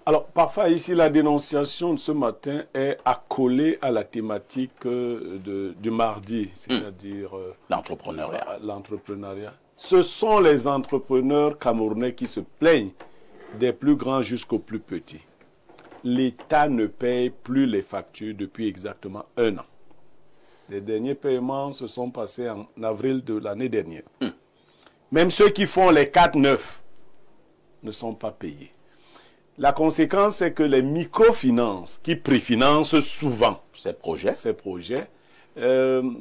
Alors, parfois, ici, la dénonciation de ce matin est accolée à la thématique du mardi, c'est-à-dire l'entrepreneuriat. Ce sont les entrepreneurs camerounais qui se plaignent des plus grands jusqu'aux plus petits. L'État ne paye plus les factures depuis exactement 1 an. Les derniers paiements se sont passés en avril de l'année dernière. Même ceux qui font les 4-9 ne sont pas payés. La conséquence, c'est que les microfinances qui préfinancent souvent ces projets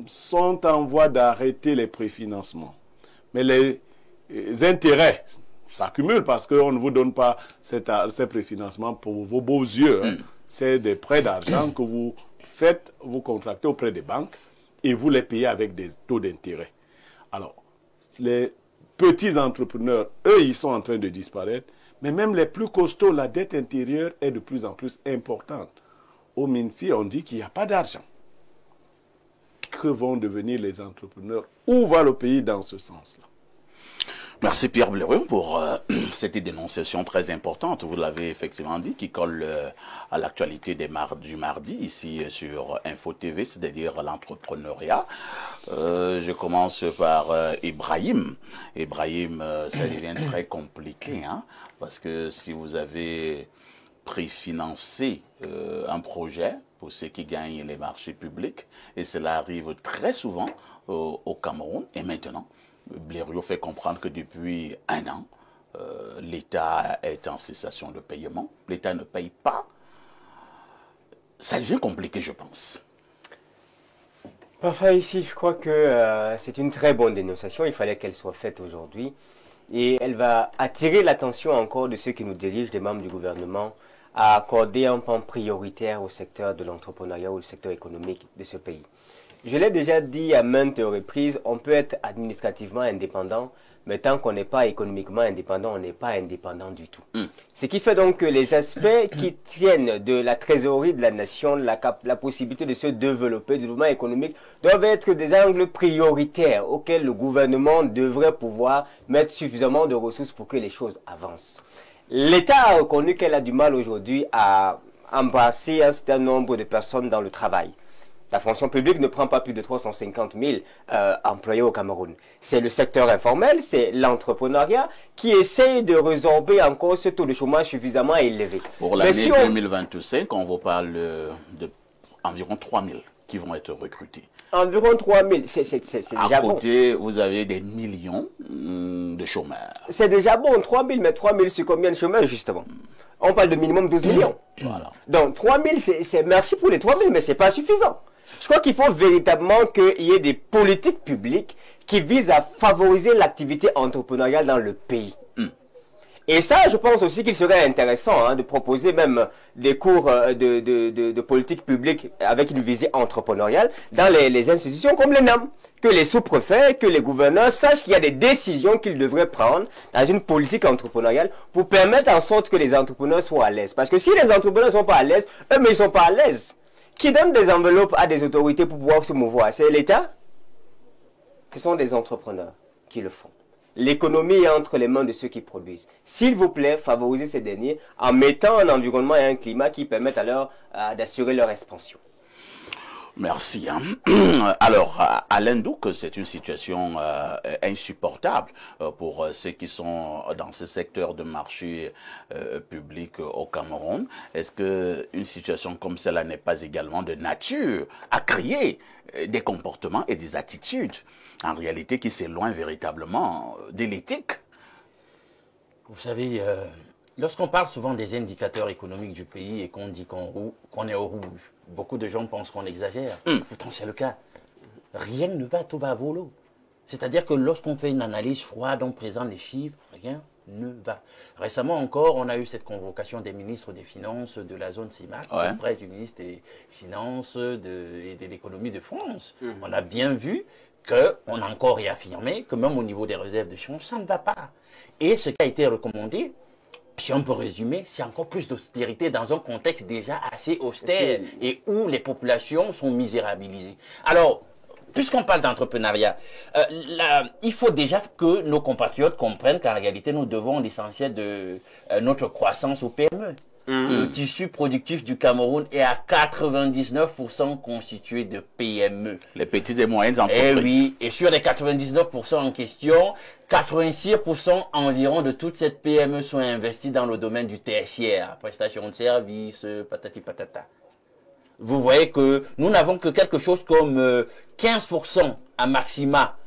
sont en voie d'arrêter les préfinancements. Mais les intérêts s'accumulent parce qu'on ne vous donne pas ces préfinancements pour vos beaux yeux. C'est des prêts d'argent que vous faites, vous contractez auprès des banques et vous les payez avec des taux d'intérêt. Alors, les petits entrepreneurs, eux, ils sont en train de disparaître. Mais même les plus costauds, la dette intérieure est de plus en plus importante. Au MINFI, on dit qu'il n'y a pas d'argent. Que vont devenir les entrepreneurs? Où va le pays dans ce sens-là? Merci Pierre Blériot pour cette dénonciation très importante, vous l'avez effectivement dit, qui colle à l'actualité du mardi ici sur Info TV, c'est-à-dire l'entrepreneuriat. Je commence par Ibrahim. Ibrahim, ça devient très compliqué, hein, parce que si vous avez préfinancé un projet pour ceux qui gagnent les marchés publics, et cela arrive très souvent au Cameroun, et maintenant, Blériot fait comprendre que depuis 1 an, l'État est en cessation de paiement. L'État ne paye pas. Ça devient compliqué, je pense. Parfois ici, je crois que c'est une très bonne dénonciation. Il fallait qu'elle soit faite aujourd'hui. Et elle va attirer l'attention encore de ceux qui nous dirigent, des membres du gouvernement, à accorder un pan prioritaire au secteur de l'entrepreneuriat, au secteur économique de ce pays. Je l'ai déjà dit à maintes reprises, on peut être administrativement indépendant, mais tant qu'on n'est pas économiquement indépendant, on n'est pas indépendant du tout. Ce qui fait donc que les aspects qui tiennent de la trésorerie de la nation, la possibilité de se développer, du développement économique, doivent être des angles prioritaires auxquels le gouvernement devrait pouvoir mettre suffisamment de ressources pour que les choses avancent. L'État a reconnu qu'elle a du mal aujourd'hui à embrasser un certain nombre de personnes dans le travail. La fonction publique ne prend pas plus de 350 000 employés au Cameroun. C'est le secteur informel, c'est l'entrepreneuriat qui essaye de résorber encore ce taux de chômage suffisamment élevé. Pour l'année 2025, on vous parle d'environ 3 000 qui vont être recrutés. Environ 3 000, c'est déjà bon. À côté, vous avez des millions de chômeurs. C'est déjà bon, 3 000, mais 3 000 c'est combien de chômeurs justement? On parle de minimum 12 millions. Voilà. Donc 3 000, c'est merci pour les 3 000, mais ce n'est pas suffisant. Je crois qu'il faut véritablement qu'il y ait des politiques publiques qui visent à favoriser l'activité entrepreneuriale dans le pays. Et ça, je pense aussi qu'il serait intéressant de proposer même des cours de politique publique avec une visée entrepreneuriale dans les institutions comme l'ENAM. Que les sous-préfets, que les gouverneurs sachent qu'il y a des décisions qu'ils devraient prendre dans une politique entrepreneuriale pour permettre en sorte que les entrepreneurs soient à l'aise. Parce que si les entrepreneurs ne sont pas à l'aise, eux-mêmes ils ne sont pas à l'aise. Qui donne des enveloppes à des autorités pour pouvoir se mouvoir? C'est l'État? Ce sont des entrepreneurs qui le font. L'économie est entre les mains de ceux qui produisent. S'il vous plaît, favorisez ces derniers en mettant un environnement et un climat qui permettent alors d'assurer leur expansion. Merci. Alors, Alain Douk, c'est une situation insupportable pour ceux qui sont dans ce secteur de marché public au Cameroun. Est-ce qu'une situation comme cela n'est pas également de nature à créer des comportements et des attitudes, en réalité, qui s'éloignent véritablement de l'éthique? Vous savez, lorsqu'on parle souvent des indicateurs économiques du pays et qu'on dit qu'on est au rouge, beaucoup de gens pensent qu'on exagère. Pourtant, c'est le cas. Rien ne va, tout va à volo. C'est-à-dire que lorsqu'on fait une analyse froide, on présente les chiffres, rien ne va. Récemment encore, on a eu cette convocation des ministres des Finances de la zone CIMAC, auprès du ministre des Finances et de l'économie de France. On a bien vu qu'on a encore réaffirmé que même au niveau des réserves de change, ça ne va pas. Et ce qui a été recommandé, si on peut résumer, c'est encore plus d'austérité dans un contexte déjà assez austère et où les populations sont misérabilisées. Alors, puisqu'on parle d'entrepreneuriat, il faut déjà que nos compatriotes comprennent qu'en réalité, nous devons l'essentiel de notre croissance aux PME. Le tissu productif du Cameroun est à 99% constitué de PME. Les petites et moyennes entreprises. Eh oui, et sur les 99% en question, 86% environ de toutes ces PME sont investies dans le domaine du tertiaire, prestation de services, patati patata. Vous voyez que nous n'avons que quelque chose comme 15% à maxima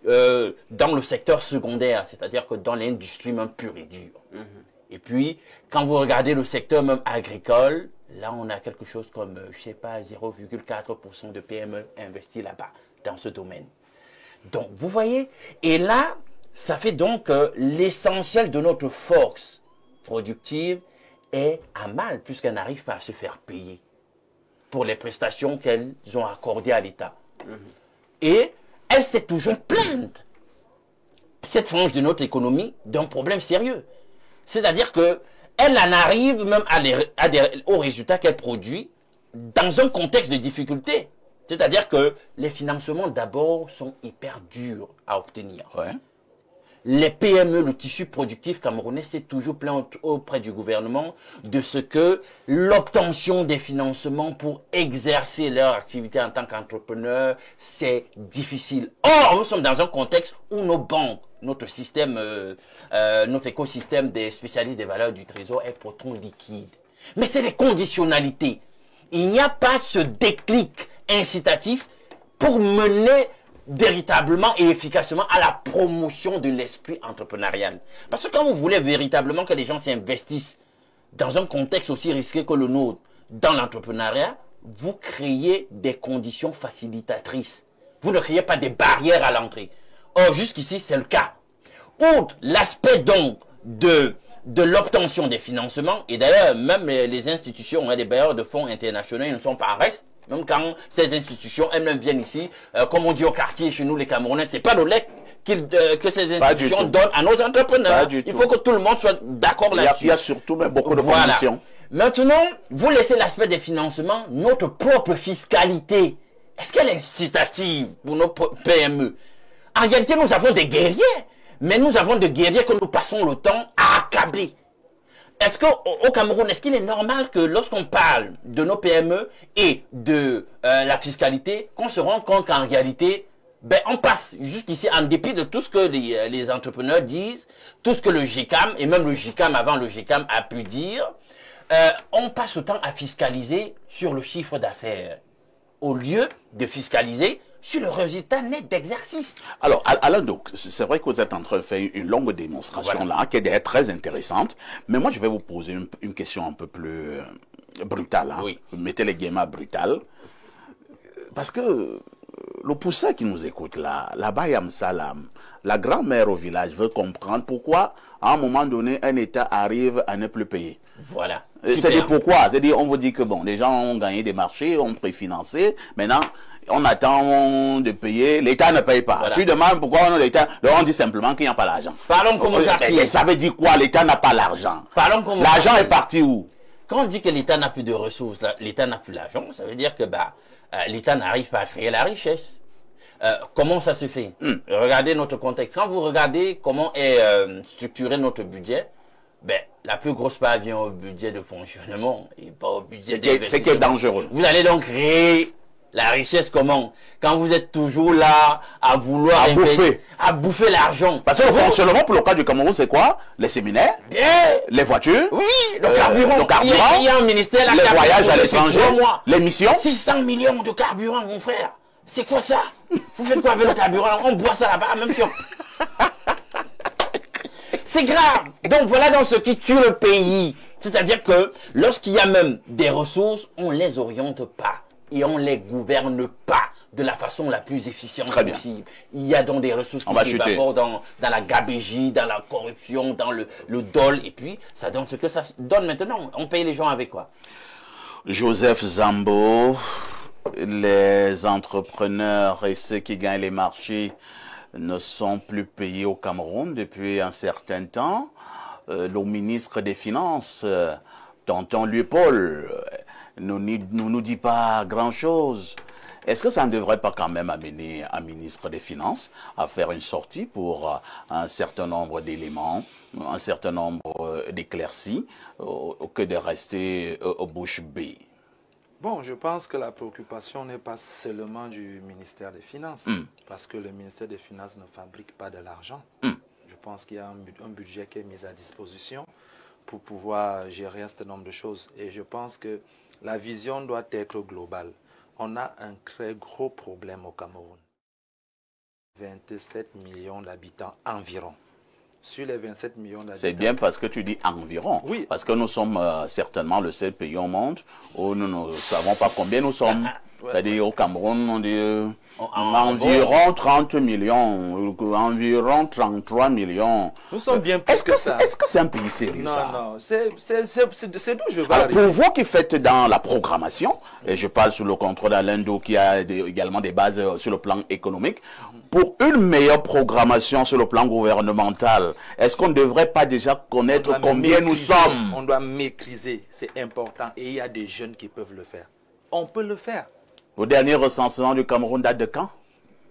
dans le secteur secondaire, c'est-à-dire que dans l'industrie même pure et dure. Et puis, quand vous regardez le secteur même agricole, là, on a quelque chose comme, je sais pas, 0,4% de PME investis là-bas, dans ce domaine. Donc, vous voyez, et là, ça fait donc l'essentiel de notre force productive est à mal, puisqu'elle n'arrive pas à se faire payer pour les prestations qu'elles ont accordées à l'État. Et elle s'est toujours plainte, cette frange de notre économie, d'un problème sérieux. C'est-à-dire qu'elle en arrive même aux résultats qu'elle produit dans un contexte de difficulté. C'est-à-dire que les financements d'abord sont hyper durs à obtenir. Ouais. Les PME, le tissu productif camerounais s'est toujours plaint auprès du gouvernement de ce que l'obtention des financements pour exercer leur activité en tant qu'entrepreneur, c'est difficile. Or, nous sommes dans un contexte où nos banques, notre système, notre écosystème des spécialistes des valeurs du trésor est pourtant liquide. Mais c'est les conditionnalités. Il n'y a pas ce déclic incitatif pour mener véritablement et efficacement à la promotion de l'esprit entrepreneurial. Parce que quand vous voulez véritablement que les gens s'investissent dans un contexte aussi risqué que le nôtre, dans l'entrepreneuriat, vous créez des conditions facilitatrices. Vous ne créez pas des barrières à l'entrée. Or, jusqu'ici, c'est le cas. Outre l'aspect donc de l'obtention des financements, et d'ailleurs, même les institutions, les bailleurs de fonds internationaux, ils ne sont pas en reste. Même quand ces institutions elles-mêmes viennent ici, comme on dit au quartier chez nous les Camerounais, c'est pas le lait que ces institutions donnent à nos entrepreneurs. Il faut que tout le monde soit d'accord là-dessus. Il y a surtout même beaucoup de conditions. Maintenant, vous laissez l'aspect des financements, notre propre fiscalité. Est-ce qu'elle est incitative pour nos PME? En réalité, nous avons des guerriers, mais nous avons des guerriers que nous passons le temps à accabler. Est-ce qu'au Cameroun, est-ce qu'il est normal que lorsqu'on parle de nos PME et de la fiscalité, qu'on se rende compte qu'en réalité, on passe jusqu'ici, en dépit de tout ce que les entrepreneurs disent, tout ce que le GCAM, et même le GCAM avant le GCAM a pu dire, on passe le temps à fiscaliser sur le chiffre d'affaires, au lieu de fiscaliser sur le résultat net d'exercice. Alors, Alain, donc, c'est vrai que vous êtes en train de faire une longue démonstration là, qui est d'ailleurs très intéressante, mais moi je vais vous poser une question un peu plus brutale. Hein. Oui. Mettez les guillemets brutales. Parce que le poussé qui nous écoute là, Bayam Salam, la grand-mère au village veut comprendre pourquoi, à un moment donné, un État arrive à ne plus payer. Voilà. C'est-à-dire pourquoi? C'est-à-dire, on vous dit que bon, les gens ont gagné des marchés, ont préfinancé, maintenant, on attend de payer, l'État ne paye pas. Voilà. Tu demandes pourquoi l'État, on dit simplement qu'il n'y a pas l'argent. Parlons comme au quartier. Mais ça veut dire quoi? L'État n'a pas l'argent. Parlons comme l'argent est parti où? Quand on dit que l'État n'a plus de ressources, l'État n'a plus l'argent, ça veut dire que l'État n'arrive pas à créer la richesse. Comment ça se fait? Regardez notre contexte. Quand vous regardez comment est structuré notre budget, la plus grosse part vient au budget de fonctionnement et pas au budget d'investissement. C'est qui est dangereux. Vous allez donc créer la richesse comment? Quand vous êtes toujours là à vouloir bouffer l'argent. Parce que le fonctionnement pour le cas du Cameroun, c'est quoi? Les séminaires, les voitures, oui, le carburant. Il y a un ministère, les voyages à l'étranger, les missions. 600 millions de carburant, mon frère. C'est quoi ça? Vous faites quoi avec le carburant? On boit ça là-bas, même sûr. C'est grave. Donc voilà dans ce qui tue le pays. C'est-à-dire que lorsqu'il y a même des ressources, on ne les oriente pas. Et on ne les gouverne pas de la façon la plus efficiente possible. Il y a donc des ressources qui s'évaporent dans la gabégie, dans la corruption, dans le dol. Et puis, ça donne ce que ça donne maintenant. On paye les gens avec quoi? Joseph Zambo, les entrepreneurs et ceux qui gagnent les marchés ne sont plus payés au Cameroun depuis un certain temps. Le ministre des Finances, Tonton Louis-Paul, ne nous dit pas grand-chose. Est-ce que ça ne devrait pas quand même amener un ministre des Finances à faire une sortie pour un certain nombre d'éléments, un certain nombre d'éclaircies, que de rester bouche bée? Bon, je pense que la préoccupation n'est pas seulement du ministère des Finances, parce que le ministère des Finances ne fabrique pas de l'argent. Je pense qu'il y a un budget qui est mis à disposition pour pouvoir gérer un certain nombre de choses. Et je pense que la vision doit être globale. On a un très gros problème au Cameroun. 27 millions d'habitants environ. Sur les 27 millions d'habitants... C'est bien parce que tu dis environ. Oui. Parce que nous sommes certainement le seul pays au monde où nous ne savons pas combien nous sommes. C'est-à-dire au Cameroun, on dit environ 30 millions, environ 33 millions. Nous sommes bien plus que ça. Est-ce que c'est un pays sérieux, non, ça? Non, c'est d'où je vais Alors, arriver. pour vous qui faites dans la programmation, et je parle sous le contrôle d'Alain Do qui a également des bases sur le plan économique, pour une meilleure programmation sur le plan gouvernemental, est-ce qu'on ne devrait pas déjà connaître combien nous sommes? On doit maîtriser, c'est important. Et il y a des jeunes qui peuvent le faire. On peut le faire. Le dernier recensement du Cameroun date de quand?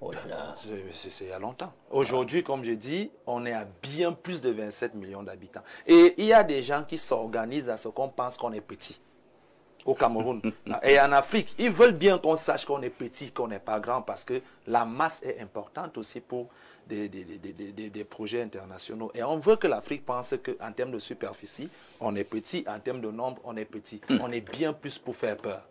Oh là là. C'est il y a longtemps. Aujourd'hui, comme je dis, on est à bien plus de 27 millions d'habitants. Et il y a des gens qui s'organisent à ce qu'on pense qu'on est petit au Cameroun. Et en Afrique, ils veulent bien qu'on sache qu'on est petit, qu'on n'est pas grand, parce que la masse est importante aussi pour des projets internationaux. Et on veut que l'Afrique pense qu'en termes de superficie, on est petit, en termes de nombre, on est petit. On est bien plus pour faire peur.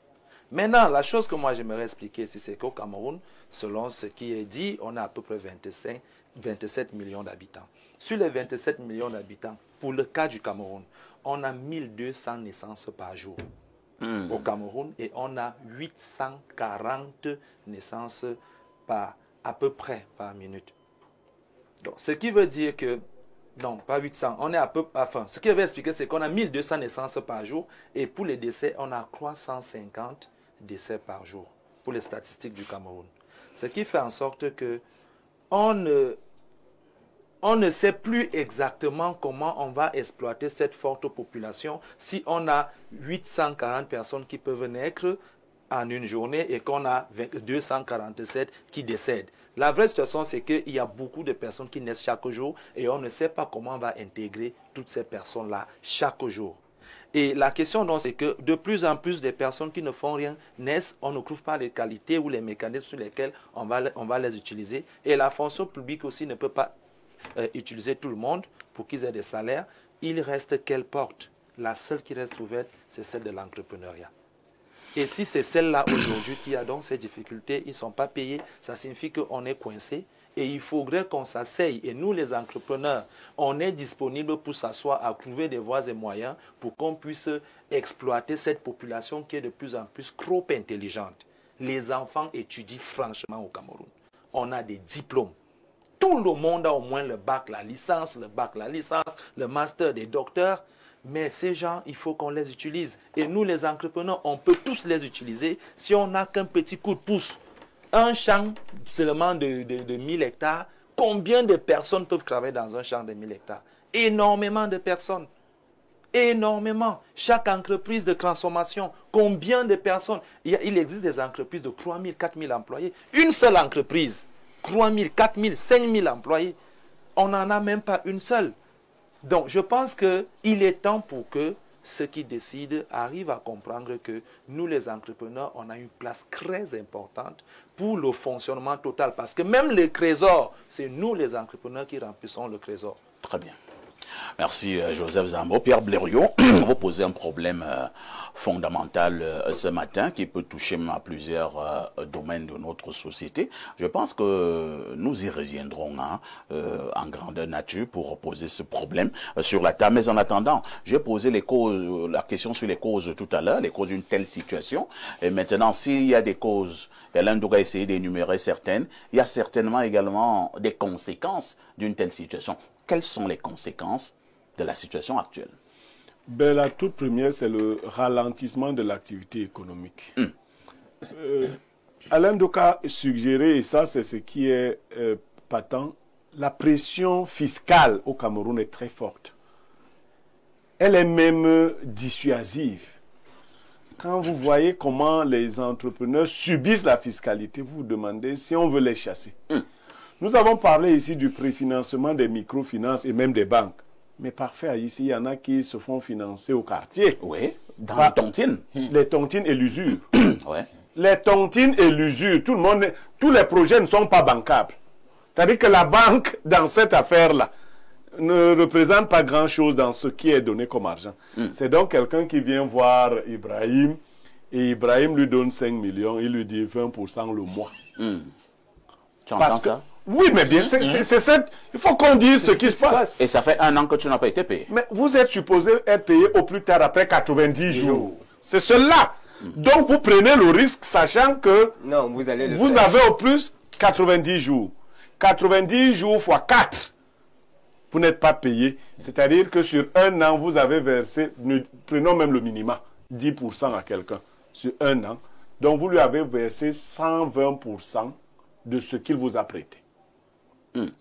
Maintenant, la chose que moi j'aimerais expliquer ici, c'est qu'au Cameroun, selon ce qui est dit, on a à peu près 27 millions d'habitants. Sur les 27 millions d'habitants, pour le cas du Cameroun, on a 1200 naissances par jour au Cameroun et on a 840 naissances à peu près par minute. Donc, ce qui veut dire que, non, pas 800, on est à peu, enfin, ce qui veut expliquer, c'est qu'on a 1200 naissances par jour et pour les décès, on a 350 décès par jour pour les statistiques du Cameroun. Ce qui fait en sorte que on ne sait plus exactement comment on va exploiter cette forte population si on a 840 personnes qui peuvent naître en une journée et qu'on a 247 qui décèdent. La vraie situation, c'est qu'il y a beaucoup de personnes qui naissent chaque jour et on ne sait pas comment on va intégrer toutes ces personnes-là chaque jour. Et la question, donc, c'est que de plus en plus de personnes qui ne font rien naissent, on ne trouve pas les qualités ou les mécanismes sur lesquels on va les utiliser. Et la fonction publique aussi ne peut pas utiliser tout le monde pour qu'ils aient des salaires. Il reste quelle porte? La seule qui reste ouverte, c'est celle de l'entrepreneuriat. Et si c'est celle-là aujourd'hui qui a donc ces difficultés, ils ne sont pas payés, ça signifie qu'on est coincé. Et il faudrait qu'on s'asseye. Et nous, les entrepreneurs, on est disponible pour s'asseoir à trouver des voies et moyens pour qu'on puisse exploiter cette population qui est de plus en plus trop intelligente. Les enfants étudient franchement au Cameroun. On a des diplômes. Tout le monde a au moins le bac, la licence, le master, des docteurs. Mais ces gens, il faut qu'on les utilise. Et nous, les entrepreneurs, on peut tous les utiliser si on n'a qu'un petit coup de pouce. Un champ seulement de 1000 hectares, combien de personnes peuvent travailler dans un champ de 1000 hectares? Énormément de personnes. Énormément. Chaque entreprise de transformation, combien de personnes? Il existe des entreprises de 3000, 4000 employés. Une seule entreprise, 3000, 4000, 5000 employés. On n'en a même pas une seule. Donc, je pense qu'il est temps pour que ceux qui décident arrivent à comprendre que nous, les entrepreneurs, on a une place très importante pour le fonctionnement total. Parce que même le trésor, c'est nous, les entrepreneurs, qui remplissons le trésor. Très bien. Merci Joseph Zambo. Pierre Blériot, vous posez un problème fondamental ce matin qui peut toucher à plusieurs domaines de notre société. Je pense que nous y reviendrons en grandeur nature pour poser ce problème sur la table. Mais en attendant, j'ai posé la question sur les causes tout à l'heure, les causes d'une telle situation. Et maintenant, s'il y a des causes, et Alain doit essayer d'énumérer certaines, il y a certainement également des conséquences d'une telle situation. Quelles sont les conséquences de la situation actuelle? Ben, la toute première, c'est le ralentissement de l'activité économique. Alain Doka suggérait, et ça c'est ce qui est patent, la pression fiscale au Cameroun est très forte. Elle est même dissuasive. quand vous voyez comment les entrepreneurs subissent la fiscalité, vous vous demandez si on veut les chasser. Nous avons parlé ici du préfinancement des microfinances et même des banques. Mais parfait, ici, il y en a qui se font financer au quartier. Oui, dans les tontines. Les tontines et l'usure. Ouais. Les tontines et l'usure, tous les projets ne sont pas bancables. C'est-à-dire que la banque, dans cette affaire-là, ne représente pas grand-chose dans ce qui est donné comme argent. C'est donc quelqu'un qui vient voir Ibrahim, et Ibrahim lui donne 5 millions, il lui dit 20% le mois. Tu entends ça? Oui, mais bien, il faut qu'on dise ce qui se passe. Et ça fait 1 an que tu n'as pas été payé. Mais vous êtes supposé être payé au plus tard après 90 jours. C'est cela. Donc vous prenez le risque, sachant que non, vous avez au plus 90 jours. 90 jours fois 4. Vous n'êtes pas payé. C'est-à-dire que sur 1 an, vous avez versé, prenons même le minima, 10% à quelqu'un sur 1 an. Donc vous lui avez versé 120% de ce qu'il vous a prêté.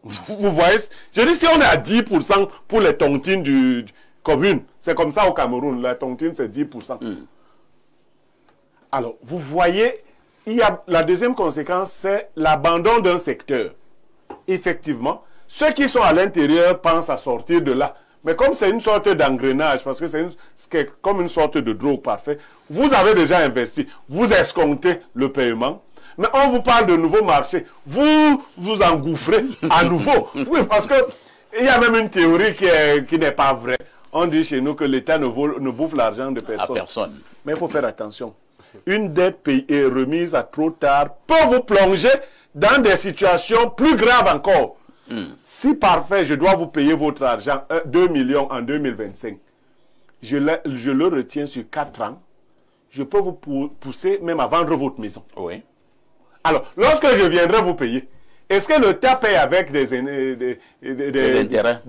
Vous voyez, je dis si on est à 10% pour les tontines du commune, c'est comme ça au Cameroun, la tontine c'est 10%. Alors, vous voyez, la deuxième conséquence, c'est l'abandon d'un secteur. Effectivement, ceux qui sont à l'intérieur pensent à sortir de là. Mais comme c'est une sorte d'engrenage, parce que c'est comme une sorte de drogue parfait, vous avez déjà investi, vous escomptez le paiement, mais on vous parle de nouveaux marchés, vous vous engouffrez à nouveau. Oui, parce que il y a même une théorie qui n'est pas vraie. On dit chez nous que l'État ne bouffe l'argent de personne. À personne. Mais il faut faire attention. Une dette payée remise à trop tard peut vous plonger dans des situations plus graves encore. Si parfait, je dois vous payer votre argent, 2 millions en 2025, je le retiens sur 4 ans, je peux vous pousser même à vendre votre maison. Oui. Alors, lorsque je viendrai vous payer, est-ce que l'État paye avec des intérêts?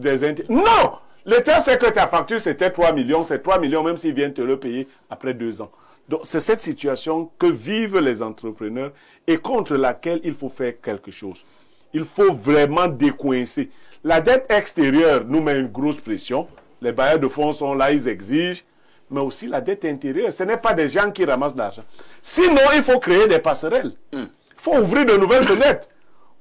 Non! L'État sait que ta facture c'était 3 millions, c'est 3 millions même s'ils viennent te le payer après 2 ans. Donc, c'est cette situation que vivent les entrepreneurs et contre laquelle il faut faire quelque chose. Il faut vraiment décoincer. La dette extérieure nous met une grosse pression. Les bailleurs de fonds sont là, ils exigent. Mais aussi la dette intérieure, ce n'est pas des gens qui ramassent l'argent. Sinon, il faut créer des passerelles. Il faut ouvrir de nouvelles fenêtres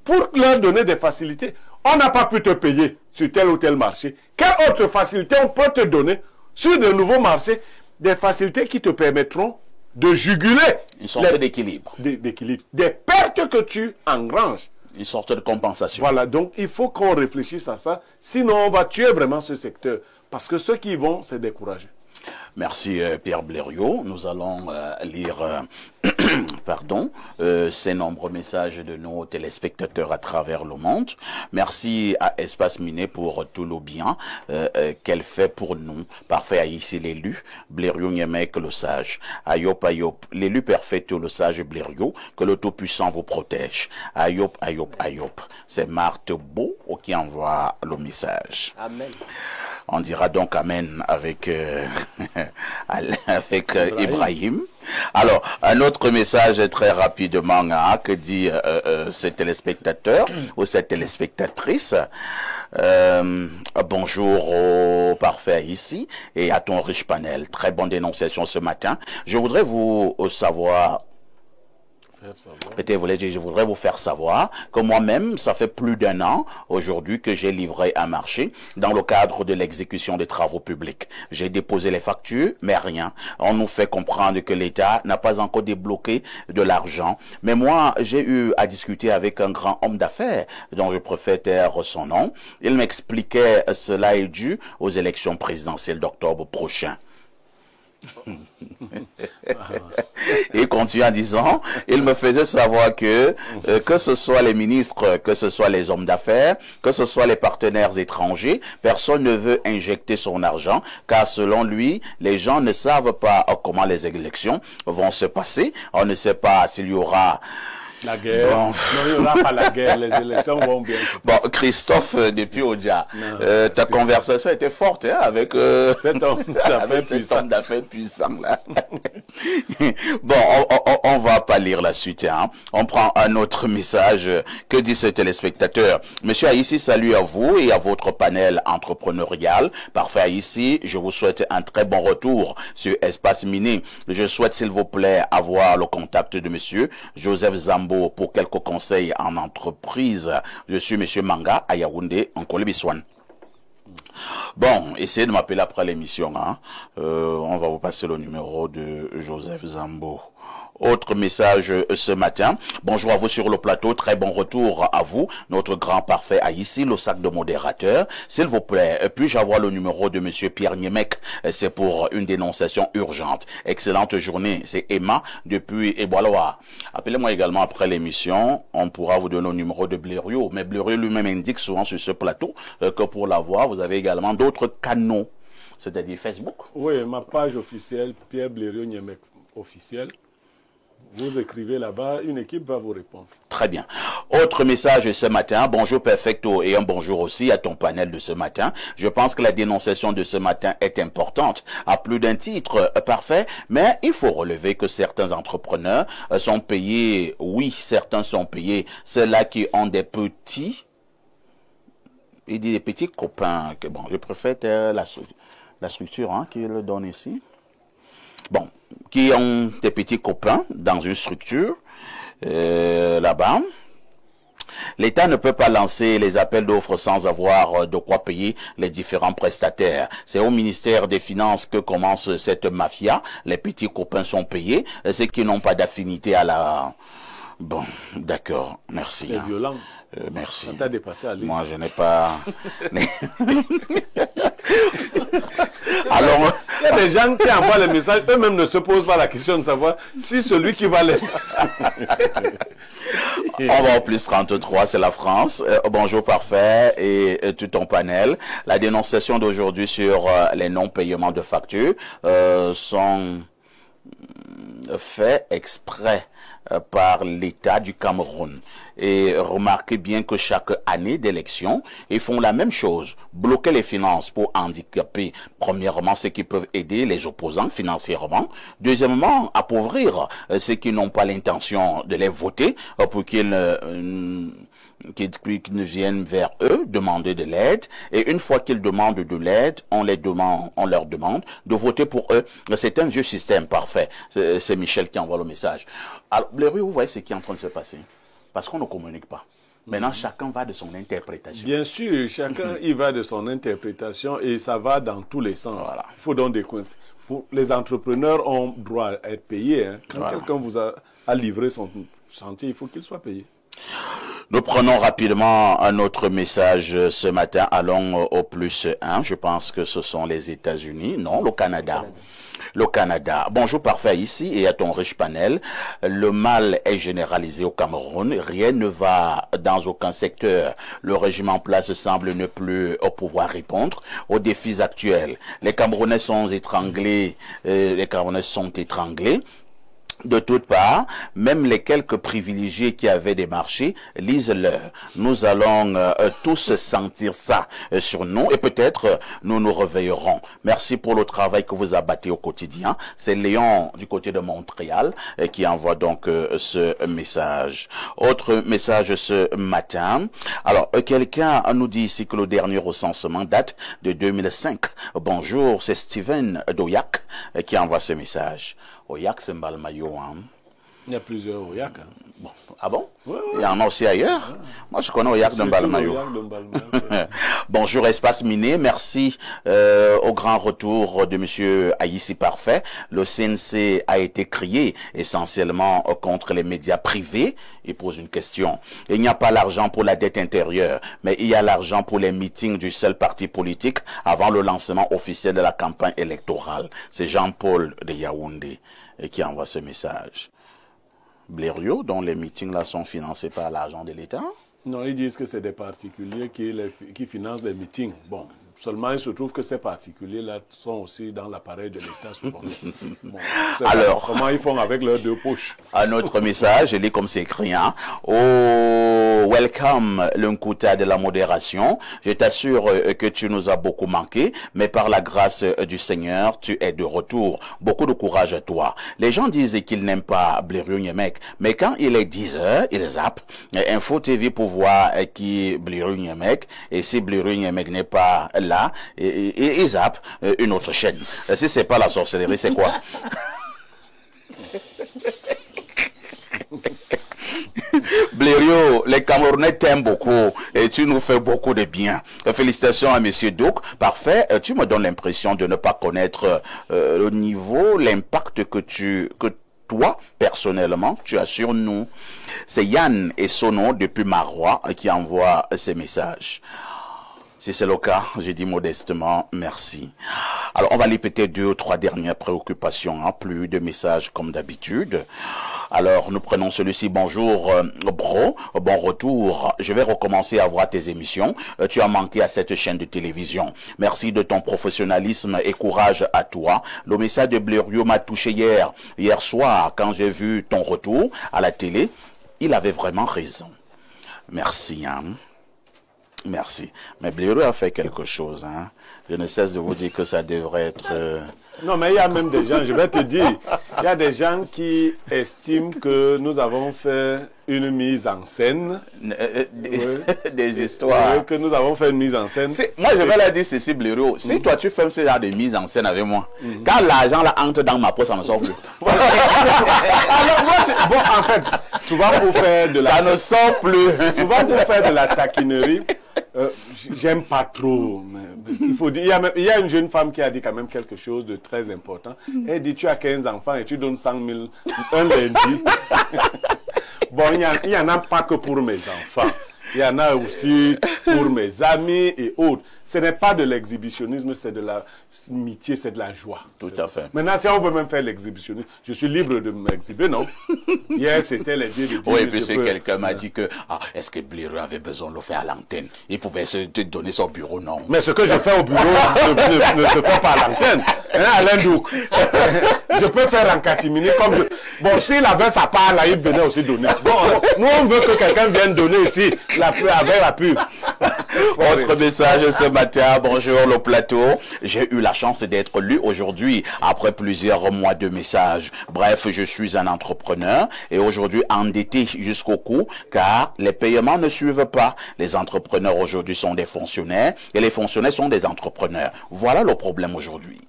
pour leur donner des facilités. On n'a pas pu te payer sur tel ou tel marché. Quelle autre facilité on peut te donner sur de nouveaux marchés? Des facilités qui te permettront de juguler une sorte d'équilibre. Des pertes que tu engranges. Une sorte de compensation. Voilà, donc il faut qu'on réfléchisse à ça. Sinon, on va tuer vraiment ce secteur. Parce que ceux qui y vont, c'est découragé. Merci Pierre Blériot. Nous allons lire ces nombreux messages de nos téléspectateurs à travers le monde. Merci à Espace Miné pour tout le bien qu'elle fait pour nous. Parfait ici l'élu, Blériot Niemek le sage. Ayop Ayop, l'élu parfait le sage Blériot, que le Tout-Puissant vous protège. Ayop Ayop Ayop. C'est Marthe Beau qui envoie le message. Amen. On dira donc Amen avec, Ibrahim. Alors, un autre message très rapidement que dit ce téléspectateur ou cette téléspectatrice. Bonjour au parfait ici et à ton riche panel. Très bonne dénonciation ce matin. Je voudrais vous savoir... Peut-être je voudrais vous faire savoir que moi-même, ça fait plus d'1 an aujourd'hui que j'ai livré un marché dans le cadre de l'exécution des travaux publics. J'ai déposé les factures, mais rien. On nous fait comprendre que l'État n'a pas encore débloqué de l'argent. Mais moi, j'ai eu à discuter avec un grand homme d'affaires dont je préfère taire son nom. Il m'expliquait cela est dû aux élections présidentielles d'octobre prochain. Il continue en disant, il me faisait savoir que ce soit les ministres, que ce soit les hommes d'affaires, que ce soit les partenaires étrangers, personne ne veut injecter son argent, car selon lui, les gens ne savent pas comment les élections vont se passer. On ne sait pas s'il y aura La guerre. Bon. Non, il n'y aura pas la guerre. Les élections vont bien. Bon, Christophe, depuis Odia, ta conversation était forte hein, avec cet homme d'affaires puissant. Là. Bon, on va pas lire la suite. Hein. On prend un autre message. Que dit ce téléspectateur? Monsieur Aïssi, salut à vous et à votre panel entrepreneurial. Parfait Aïssi, je vous souhaite un très bon retour sur Espace Mini. Je souhaite s'il vous plaît avoir le contact de monsieur Joseph Zambo pour quelques conseils en entreprise. Je suis monsieur Manga à Yaoundé, en Kolibiswan. Bon, essayez de m'appeler après l'émission. Hein. On va vous passer le numéro de Joseph Zambo. Autre message ce matin. Bonjour à vous sur le plateau. Très bon retour à vous. Notre grand parfait a ici le sac de modérateur. S'il vous plaît, puis-je avoir le numéro de monsieur Pierre Niemek? C'est pour une dénonciation urgente. Excellente journée. C'est Emma depuis Eboaloa. Appelez-moi également après l'émission. On pourra vous donner le numéro de Blériot. Mais Blériot lui-même indique souvent sur ce plateau que pour l'avoir, vous avez également d'autres canaux. C'est-à-dire Facebook. Oui, ma page officielle, Pierre Blériot Niemek officielle. Vous écrivez là-bas, une équipe va vous répondre. Très bien. Autre message ce matin. Bonjour Perfecto et un bonjour aussi à ton panel de ce matin. Je pense que la dénonciation de ce matin est importante. À plus d'un titre, parfait. Mais il faut relever que certains entrepreneurs sont payés. Oui, certains sont payés. Ceux-là qui ont des petits. Il dit des petits copains. Que bon, je préfère la structure hein, qui le donne ici. Bon, qui ont des petits copains dans une structure là-bas. L'État ne peut pas lancer les appels d'offres sans avoir de quoi payer les différents prestataires. C'est au ministère des Finances que commence cette mafia. Les petits copains sont payés. Ceux qui n'ont pas d'affinité à la... Bon, d'accord, merci. C'est violent. Merci. Ça t'a dépassé à l'île. Moi, je n'ai pas... Alors, il y a des gens qui envoient les messages, eux-mêmes ne se posent pas la question de savoir si celui qui va les... On va au plus 33, c'est la France. Bonjour parfait et tout ton panel. La dénonciation d'aujourd'hui sur les non-paiements de factures sont faits exprès par l'État du Cameroun. Et remarquez bien que chaque année d'élection, ils font la même chose. Bloquer les finances pour handicaper, premièrement, ceux qui peuvent aider les opposants financièrement. Deuxièmement, appauvrir ceux qui n'ont pas l'intention de les voter pour qu'ils ne viennent vers eux demander de l'aide. Et une fois qu'ils demandent de l'aide, on leur demande de voter pour eux. C'est un vieux système parfait. C'est Michel qui envoie le message. Alors, vous voyez ce qui est en train de se passer. Parce qu'on ne communique pas. Maintenant, chacun va de son interprétation. Bien sûr, chacun y va de son interprétation et ça va dans tous les sens. Voilà. Il faut donc des coins. Les entrepreneurs ont droit à être payés. Hein. Quand quelqu'un vous a livré son chantier, il faut qu'il soit payé. Nous prenons rapidement un autre message ce matin. Allons au plus 1. Je pense que ce sont les États-Unis. Non, le Canada. Le Canada. Bonjour parfait ici et à ton riche panel. Le mal est généralisé au Cameroun. Rien ne va dans aucun secteur. Le régime en place semble ne plus pouvoir répondre aux défis actuels. Les Camerounais sont étranglés. De toutes parts, même les quelques privilégiés qui avaient des marchés, lisent-leur. Nous allons tous sentir ça sur nous et peut-être nous nous réveillerons. Merci pour le travail que vous abattez au quotidien. C'est Léon du côté de Montréal qui envoie donc ce message. Autre message ce matin. Alors, quelqu'un nous dit ici que le dernier recensement date de 2005. Bonjour, c'est Steven Doyak qui envoie ce message. Oyak, c'est Mbalmayo. Hein. Il y a plusieurs Oyak. Hein. Bon. Ah bon? Ouais. Il y en a aussi ailleurs. Moi, je connais Oyak de Mbalmayo. Bonjour, Espace Miné. Merci au grand retour de M. Aïssi Parfait. Le CNC a été créé essentiellement contre les médias privés. Il pose une question. Il n'y a pas l'argent pour la dette intérieure, mais il y a l'argent pour les meetings du seul parti politique avant le lancement officiel de la campagne électorale. C'est Jean-Paul de Yaoundé qui envoie ce message. Blériot, dont les meetings là sont financés par l'argent de l'État? Non, ils disent que c'est des particuliers qui financent les meetings. Bon, Seulement, il se trouve que ces particuliers-là sont aussi dans l'appareil de l'État souvent. Bon, alors, comment ils font avec leurs 2 poches? Un autre message, je lis comme c'est écrit. Hein. Oh, welcome, l'Unkuta de la modération. Je t'assure que tu nous as beaucoup manqué, mais par la grâce du Seigneur, tu es de retour. Beaucoup de courage à toi. Les gens disent qu'ils n'aiment pas Blériot Niemek, mais quand il est 10 heures, ils zappent Info TV pour voir qui est Blériot Niemek, et si Blériot Niemek n'est pas là, et zappe une autre chaîne. Si c'est pas la sorcellerie, c'est quoi? Blériot, les Camerounais t'aiment beaucoup et tu nous fais beaucoup de bien. Félicitations à Monsieur Douk. Parfait. Tu me donnes l'impression de ne pas connaître le niveau, l'impact que toi, personnellement, tu as sur nous. C'est Yann et Sono depuis Marois qui envoient ces messages. Si c'est le cas, j'ai dit modestement merci. Alors, on va aller peut-être 2 ou 3 dernières préoccupations, hein, plus de messages comme d'habitude. Alors, nous prenons celui-ci. Bonjour, bro. Bon retour. Je vais recommencer à voir tes émissions. Tu as manqué à cette chaîne de télévision. Merci de ton professionnalisme et courage à toi. Le message de Blériot m'a touché hier soir, quand j'ai vu ton retour à la télé. Il avait vraiment raison. Merci, hein. Merci. Mais Blériot a fait quelque chose, hein. Je ne cesse de vous dire que ça devrait être... Non, mais il y a même des gens, je vais te dire, il y a des gens qui estiment que nous avons fait une mise en scène. Des histoires. Que nous avons fait une mise en scène. Moi, je vais leur dire ceci, Blériot. Si toi, tu fais ce genre de mise en scène avec moi, quand l'argent là entre dans ma poche, ça ne sort plus. Alors, moi, bon, en fait, souvent pour faire de la... Ça ne sort plus. Souvent pour faire de la taquinerie, j'aime pas trop. Mais il faut dire, il y a une jeune femme qui a dit quand même quelque chose de très important. Elle dit, tu as 15 enfants et tu donnes 100 000 un lundi. Bon, il n'y en a pas que pour mes enfants. Il y en a aussi pour mes amis et autres. Ce n'est pas de l'exhibitionnisme, c'est de l'amitié, c'est de la joie. Tout à fait. Maintenant, si on veut même faire l'exhibitionnisme, je suis libre de m'exhiber, non? Hier, c'était les dieux de Dieu. Oui, et puis quelqu'un m'a dit que, est-ce que Blériot avait besoin de le faire à l'antenne? Il pouvait se donner son bureau, non? Mais ce que je fais au bureau ne se fait pas à l'antenne. Hein, Alain Douk? Je peux faire en catimini comme je... Bon, s'il avait sa part, là, il venait aussi donner. Bon, nous, on veut que quelqu'un vienne donner ici, avec la pub. Autre message ce matin, bonjour le plateau. J'ai eu la chance d'être lu aujourd'hui après plusieurs mois de messages. Bref, je suis un entrepreneur et aujourd'hui endetté jusqu'au cou car les paiements ne suivent pas. Les entrepreneurs aujourd'hui sont des fonctionnaires et les fonctionnaires sont des entrepreneurs. Voilà le problème aujourd'hui.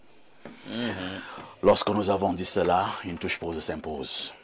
Lorsque nous avons dit cela, une touche pause s'impose.